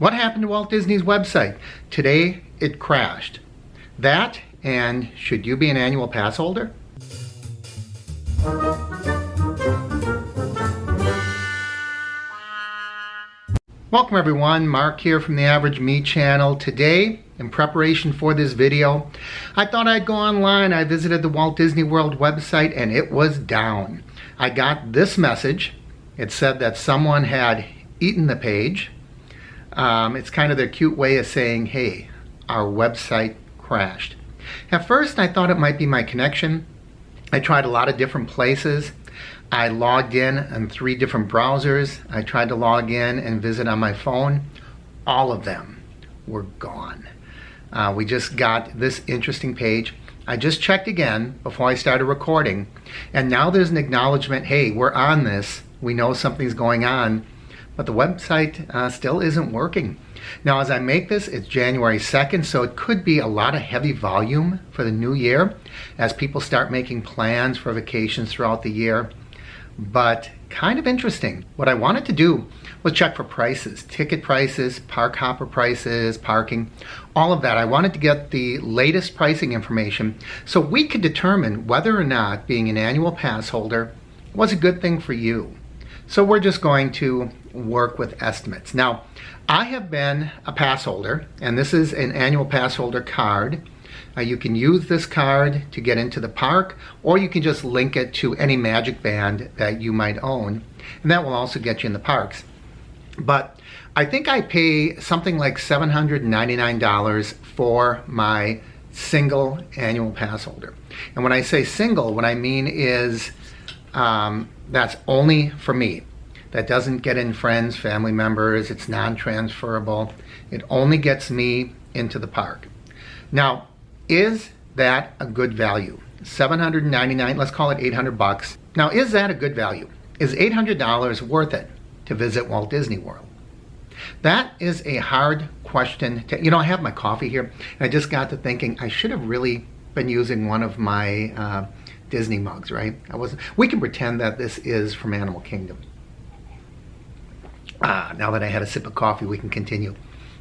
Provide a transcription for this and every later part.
What happened to Walt Disney's website? Today it crashed. That, and should you be an annual pass holder? Welcome everyone, Mark here from the Average Me channel. Today, in preparation for this video, I thought I'd go online. I visited the Walt Disney World website and it was down. I got this message. It said that someone had eaten the page. It's kind of their cute way of saying, hey, our website crashed. At first I thought it might be my connection. I tried a lot of different places. I logged in on 3 different browsers. I tried to log in and visit on my phone. All of them were gone. We just got this interesting page. I just checked again before I started recording, and now there's an acknowledgement, hey, we're on this. We know something's going on, but the website still isn't working. Now, as I make this, it's January 2nd, so it could be a lot of heavy volume for the new year as people start making plans for vacations throughout the year. But kind of interesting. What I wanted to do was check for prices, ticket prices, park hopper prices, parking, all of that. I wanted to get the latest pricing information so we could determine whether or not being an annual pass holder was a good thing for you. So we're just going to work with estimates. Now, I have been a pass holder, and this is an annual pass holder card. You can use this card to get into the park, or you can just link it to any Magic Band that you might own, and that will also get you in the parks. But I think I pay something like $799 for my single annual pass holder. And when I say single, what I mean is that's only for me. That doesn't get in friends, family members. It's non-transferable. It only gets me into the park. Now, is that a good value? $799, let's call it $800. Now, is that a good value? Is $800 worth it to visit Walt Disney World? That is a hard question to, I have my coffee here, and I just got to thinking I should have really been using one of my Disney mugs, right? We can pretend that this is from Animal Kingdom. Now that I had a sip of coffee, we can continue.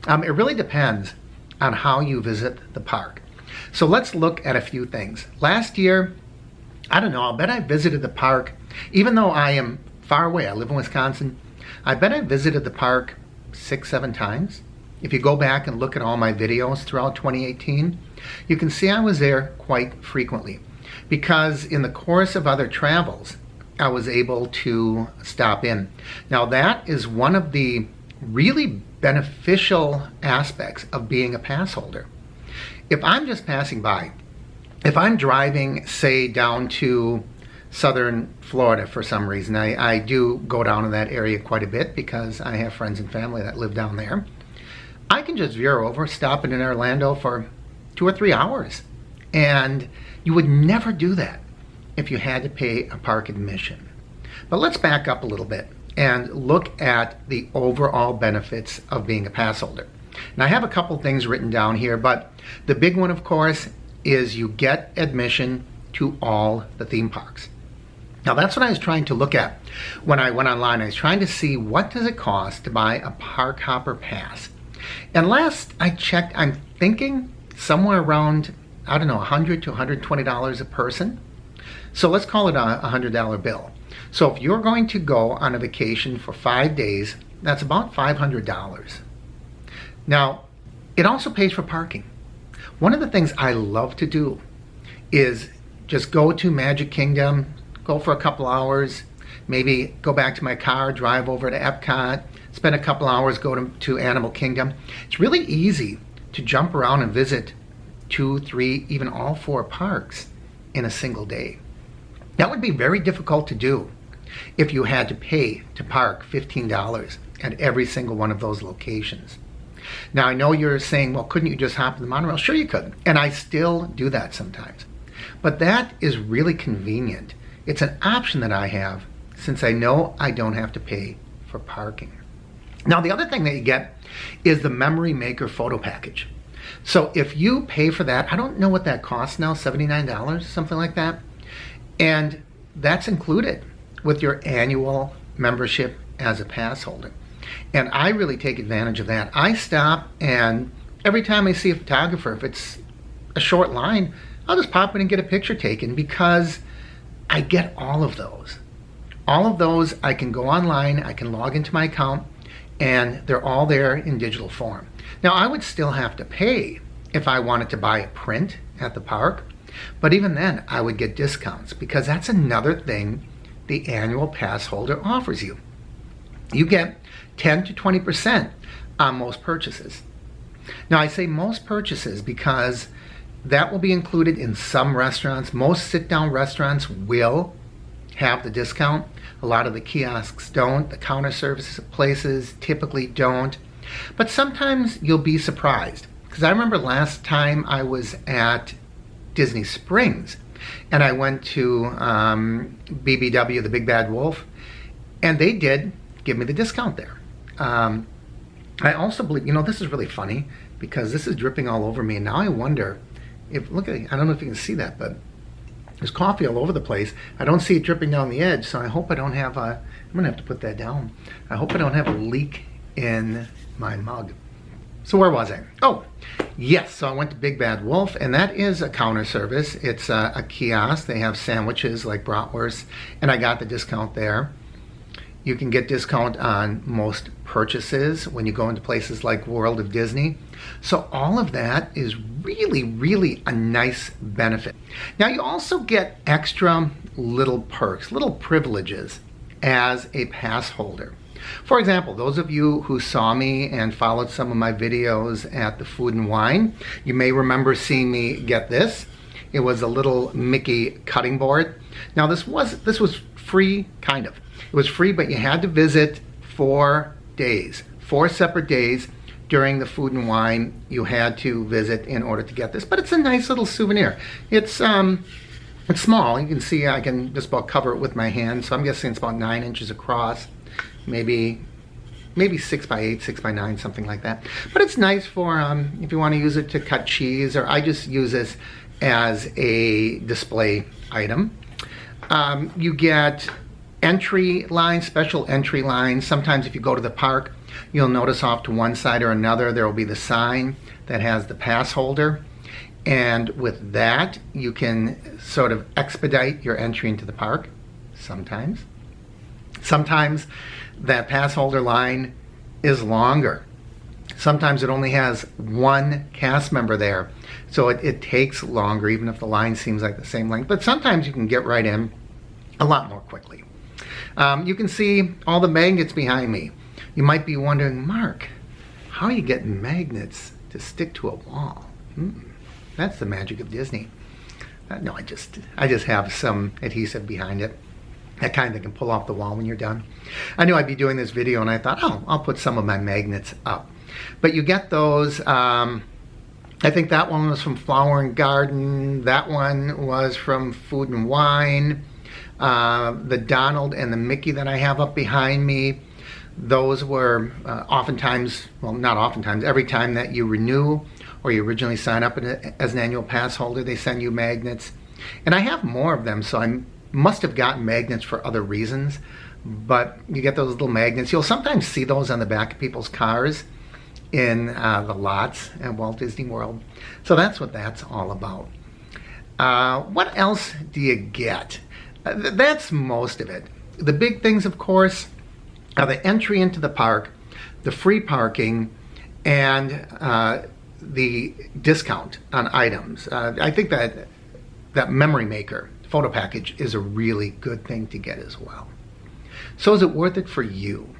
It really depends on how you visit the park. So let's look at a few things. Last year, I don't know, I'll bet I visited the park, even though I am far away, I live in Wisconsin, I bet I visited the park 6-7 times. If you go back and look at all my videos throughout 2018, you can see I was there quite frequently, because in the course of other travels, I was able to stop in. Now that is one of the really beneficial aspects of being a pass holder. If I'm just passing by, if I'm driving, say, down to southern Florida for some reason, I do go down in that area quite a bit because I have friends and family that live down there, I can just veer over, stop in Orlando for 2 or 3 hours. And you would never do that if you had to pay a park admission. But let's back up a little bit and look at the overall benefits of being a pass holder. And I have a couple things written down here, but the big one, of course, is you get admission to all the theme parks. Now that's what I was trying to look at when I went online. I was trying to see, what does it cost to buy a park hopper pass? And last I checked, I'm thinking somewhere around, I don't know, $100 to $120 a person. So let's call it a $100 bill. So if you're going to go on a vacation for 5 days, that's about $500. Now, it also pays for parking. One of the things I love to do is just go to Magic Kingdom, go for a couple hours, maybe go back to my car, drive over to Epcot, spend a couple hours, go to Animal Kingdom. It's really easy to jump around and visit 2, 3, even all 4 parks in a single day. That would be very difficult to do if you had to pay to park $15 at every single one of those locations. Now, I know you're saying, well, couldn't you just hop in the monorail? Sure you could, and I still do that sometimes. But that is really convenient. It's an option that I have since I know I don't have to pay for parking. Now, the other thing that you get is the Memory Maker photo package. So if you pay for that, I don't know what that costs now, $79, something like that. And that's included with your annual membership as a pass holder. And I really take advantage of that. I stop, and every time I see a photographer, if it's a short line, I'll just pop in and get a picture taken, because I get all of those. All of those, I can go online, I can log into my account, and they're all there in digital form. Now, I would still have to pay if I wanted to buy a print at the park, but even then, I would get discounts, because that's another thing the annual pass holder offers you. You get 10 to 20% on most purchases. Now, I say most purchases because that will be included in some restaurants. Most sit-down restaurants will have the discount. A lot of the kiosks don't. The counter service places typically don't. But sometimes you'll be surprised. Because I remember last time I was at Disney Springs, and I went to BBW, the Big Bad Wolf, and they did give me the discount there. I also believe, this is really funny, because this is dripping all over me, and now I wonder if, look at it, I don't know if you can see that, but there's coffee all over the place. I don't see it dripping down the edge, so I hope I don't have I'm going to have to put that down. I hope I don't have a leak in my mug. So where was I? Oh, yes, so I went to Big Bad Wolf, and that is a counter service. It's a kiosk. They have sandwiches like bratwurst, and I got the discount there. You can get discount on most purchases when you go into places like World of Disney. So all of that is really, really a nice benefit. Now, you also get extra little perks, little privileges as a pass holder. For example, those of you who saw me and followed some of my videos at the Food and Wine, you may remember seeing me get this. It was a little Mickey cutting board. Now, this was free, kind of. It was free, but you had to visit 4 days, 4 separate days during the Food and Wine. You had to visit in order to get this, but it's a nice little souvenir. It's small. You can see I can just about cover it with my hand, so I'm guessing it's about 9 inches across, maybe 6 by 8, 6 by 9, something like that. But it's nice for if you want to use it to cut cheese, or I just use this as a display item. You get entry lines, special entry lines. Sometimes if you go to the park, you'll notice off to one side or another there will be the sign that has the pass holder, and with that you can sort of expedite your entry into the park. Sometimes that pass holder line is longer. Sometimes it only has one cast member there, so it takes longer, even if the line seems like the same length. But sometimes you can get right in a lot more quickly. You can see all the magnets behind me. You might be wondering, Mark, how are you getting magnets to stick to a wall? That's the magic of Disney. No, I just have some adhesive behind it. That kind that can pull off the wall when you're done. I knew I'd be doing this video, and I thought, oh, I'll put some of my magnets up. But you get those. I think that one was from Flower and Garden. That one was from Food and Wine. The Donald and the Mickey that I have up behind me, those were oftentimes, well, not oftentimes, every time that you renew or you originally sign up as an annual pass holder, they send you magnets. And I have more of them, so I must have gotten magnets for other reasons, but you get those little magnets. You'll sometimes see those on the back of people's cars in the lots at Walt Disney World. So that's what that's all about. What else do you get? That's most of it. The big things, of course, are the entry into the park, the free parking, and the discount on items. I think that memory maker photo package is a really good thing to get as well. So is it worth it for you?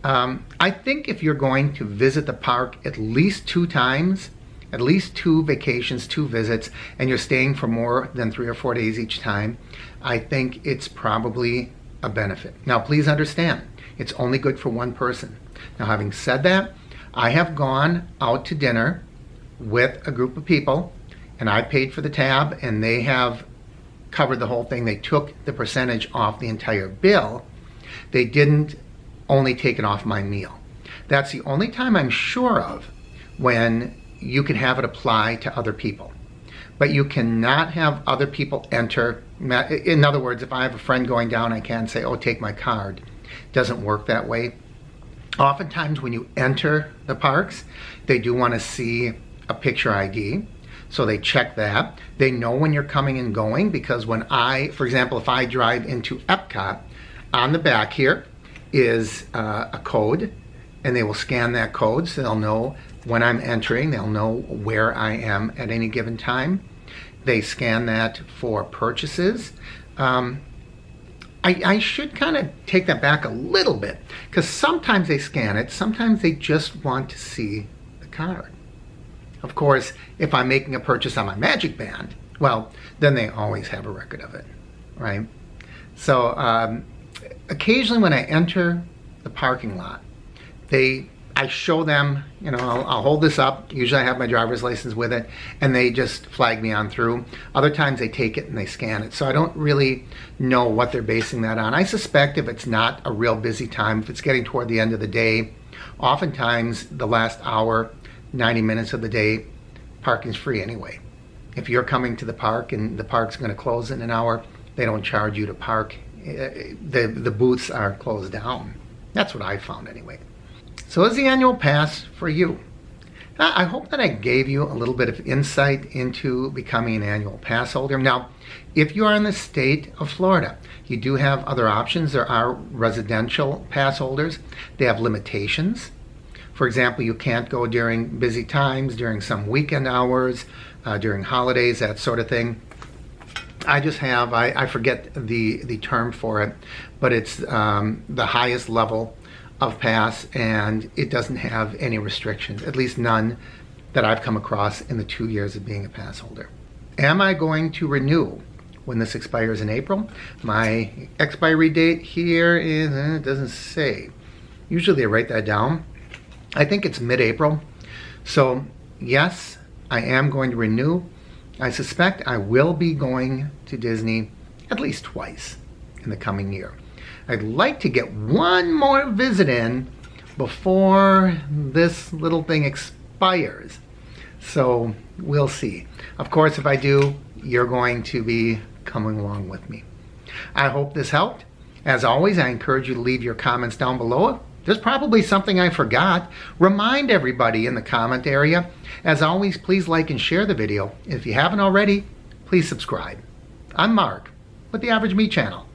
I think if you're going to visit the park at least 2 times, at least 2 vacations, 2 visits, and you're staying for more than 3 or 4 days each time, I think it's probably a benefit. Now, please understand, it's only good for one person. Now, having said that, I have gone out to dinner with a group of people, and I paid for the tab, and they have covered the whole thing. They took the percentage off the entire bill. They didn't only take it off my meal. That's the only time I'm sure of when you can have it apply to other people. But you cannot have other people enter. In other words, if I have a friend going down, I can't say, oh, take my card. It doesn't work that way. Oftentimes when you enter the parks, they do want to see a picture ID. So they check that. They know when you're coming and going, because when for example, if I drive into Epcot, on the back here is a code, and they will scan that code, so they'll know when I'm entering. They'll know where I am at any given time. They scan that for purchases. I should kind of take that back a little bit, because sometimes they scan it, sometimes they just want to see the card. Of course, if I'm making a purchase on my Magic Band, well, then they always have a record of it, right? So occasionally when I enter the parking lot, I show them, I'll hold this up. Usually I have my driver's license with it, and they just flag me on through. Other times they take it and they scan it. So I don't really know what they're basing that on. I suspect if it's not a real busy time, if it's getting toward the end of the day, oftentimes the last hour, 90 minutes of the day, parking's free anyway. If you're coming to the park and the park's going to close in an hour, they don't charge you to park. The booths are closed down. That's what I found anyway. So is the annual pass for you? I hope that I gave you a little bit of insight into becoming an annual pass holder. Now, if you are in the state of Florida, you do have other options. There are residential pass holders. They have limitations. For example, you can't go during busy times, during some weekend hours, during holidays, that sort of thing. I just have, I forget the term for it, but it's the highest level of pass, and it doesn't have any restrictions, at least none that I've come across in the 2 years of being a pass holder. Am I going to renew when this expires in April? My expiry date here is, it doesn't say. Usually they write that down. I think it's mid-April. So yes, I am going to renew. I suspect I will be going to Disney at least twice in the coming year. I'd like to get one more visit in before this little thing expires. So we'll see. Of course, if I do, you're going to be coming along with me. I hope this helped. As always, I encourage you to leave your comments down below. There's probably something I forgot. Remind everybody in the comment area. As always, please like and share the video. If you haven't already, please subscribe. I'm Mark with the Average Me channel.